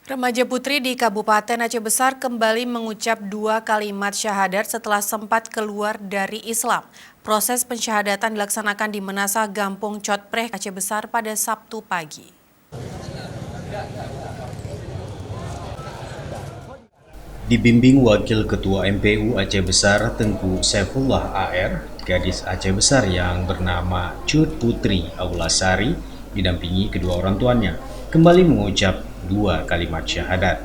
Remaja putri di Kabupaten Aceh Besar kembali mengucap 2 kalimat syahadat setelah sempat keluar dari Islam. Proses pensyahadatan dilaksanakan di Menasah Gampung Cotpreh, Aceh Besar pada Sabtu pagi. Dibimbing Wakil Ketua MPU Aceh Besar Tengku Saifullah AR, gadis Aceh Besar yang bernama Cut Putri Aulasari didampingi kedua orang tuanya kembali mengucap 2 kalimat syahadat.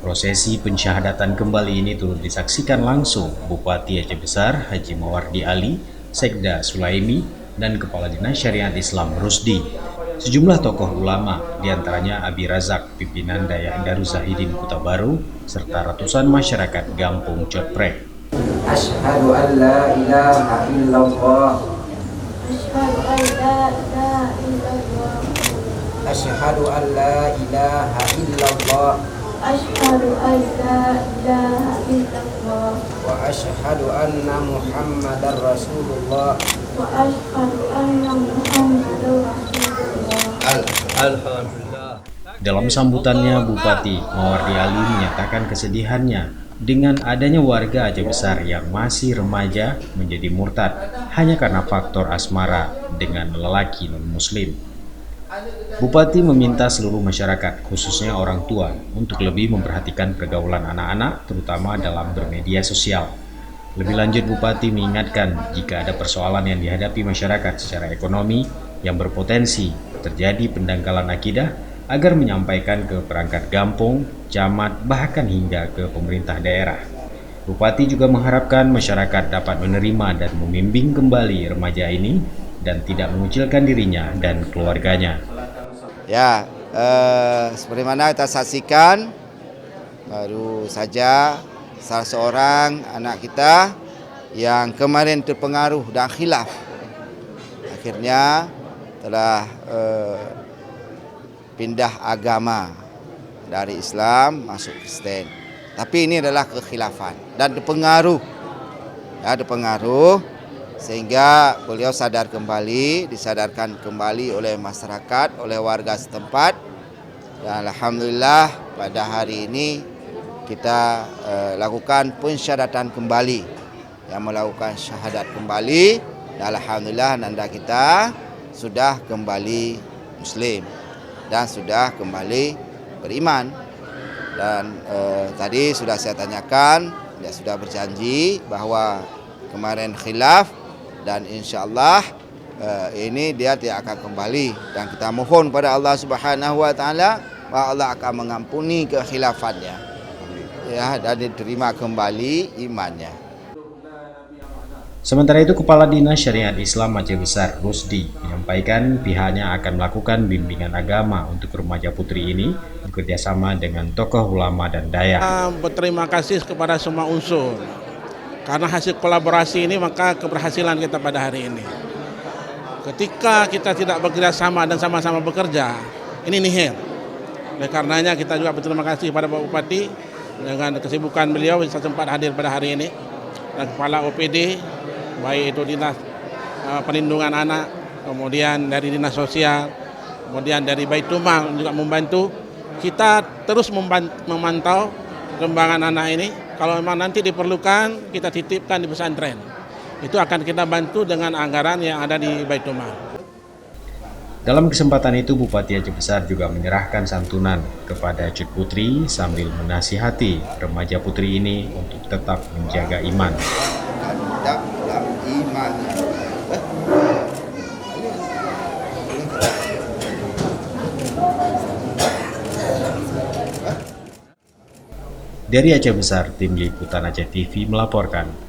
Prosesi pensyahadatan kembali ini turut disaksikan langsung Bupati Aceh Besar Haji Mawardi Ali, Sekda Sulaimi, dan Kepala Dinas Syariat Islam Rusdi. Sejumlah tokoh ulama, diantaranya Abi Razak, pimpinan Dayak Darus Zahidin Kota Baru, serta ratusan masyarakat Gampung Cotpreh. Asyhadu an la ilaha illallah. Asyhadu an la ilaha illallah. Asyhadu an la ilaha illallah. Wa asyhadu anna Muhammadar Rasulullah. Wa asyhadu anna Muhammadar Rasulullah. Alhamdulillah. Dalam sambutannya, Bupati Mawardi Ali menyatakan kesedihannya dengan adanya warga Aceh Besar yang masih remaja menjadi murtad hanya karena faktor asmara dengan lelaki non-muslim. Bupati meminta seluruh masyarakat, khususnya orang tua, untuk lebih memperhatikan pergaulan anak-anak, terutama dalam bermedia sosial. Lebih lanjut, Bupati mengingatkan jika ada persoalan yang dihadapi masyarakat secara ekonomi yang berpotensi terjadi pendangkalan akidah, agar menyampaikan ke perangkat kampung, camat, bahkan hingga ke pemerintah daerah. Bupati juga mengharapkan masyarakat dapat menerima dan membimbing kembali remaja ini dan tidak mengucilkan dirinya dan keluarganya. Ya, seperti mana kita saksikan, baru saja salah seorang anak kita yang kemarin terpengaruh dan khilaf, akhirnya telah pindah agama dari Islam masuk Kristen. Tapi ini adalah kekhilafan dan terpengaruh, sehingga beliau disadarkan kembali oleh masyarakat, oleh warga setempat. Dan alhamdulillah pada hari ini kita lakukan pensyahadatan kembali, yang melakukan syahadat kembali. Dan alhamdulillah nanda kita sudah kembali muslim dan sudah kembali beriman. Dan tadi sudah saya tanyakan, dia sudah berjanji bahwa kemarin khilaf dan insyaallah ini dia tidak akan kembali, dan kita mohon pada Allah Subhanahu wa taala bahwa Allah akan mengampuni kekhilafannya, ya, dan diterima kembali imannya. Sementara itu, Kepala Dinas Syariat Islam Aceh Besar Rusdi menyampaikan pihaknya akan melakukan bimbingan agama untuk remaja putri ini bekerjasama dengan tokoh ulama dan dayak. Berterima kasih kepada semua unsur. Karena hasil kolaborasi ini maka keberhasilan kita pada hari ini. Ketika kita tidak bekerja sama dan sama-sama bekerja, ini nihil. Oleh karenanya kita juga berterima kasih kepada Pak Bupati dengan kesibukan beliau bisa sempat hadir pada hari ini, dan Kepala OPD, baik itu Dinas Perlindungan Anak, kemudian dari Dinas Sosial, kemudian dari Baitul-Mal juga membantu. Kita terus memantau perkembangan anak ini. Kalau memang nanti diperlukan, kita titipkan di pesantren. Itu akan kita bantu dengan anggaran yang ada di Baitul-Mal. Dalam kesempatan itu, Bupati Aceh Besar juga menyerahkan santunan kepada Cut Putri sambil menasihati remaja putri ini untuk tetap menjaga iman. Dari Aceh Besar, tim liputan Aceh TV melaporkan.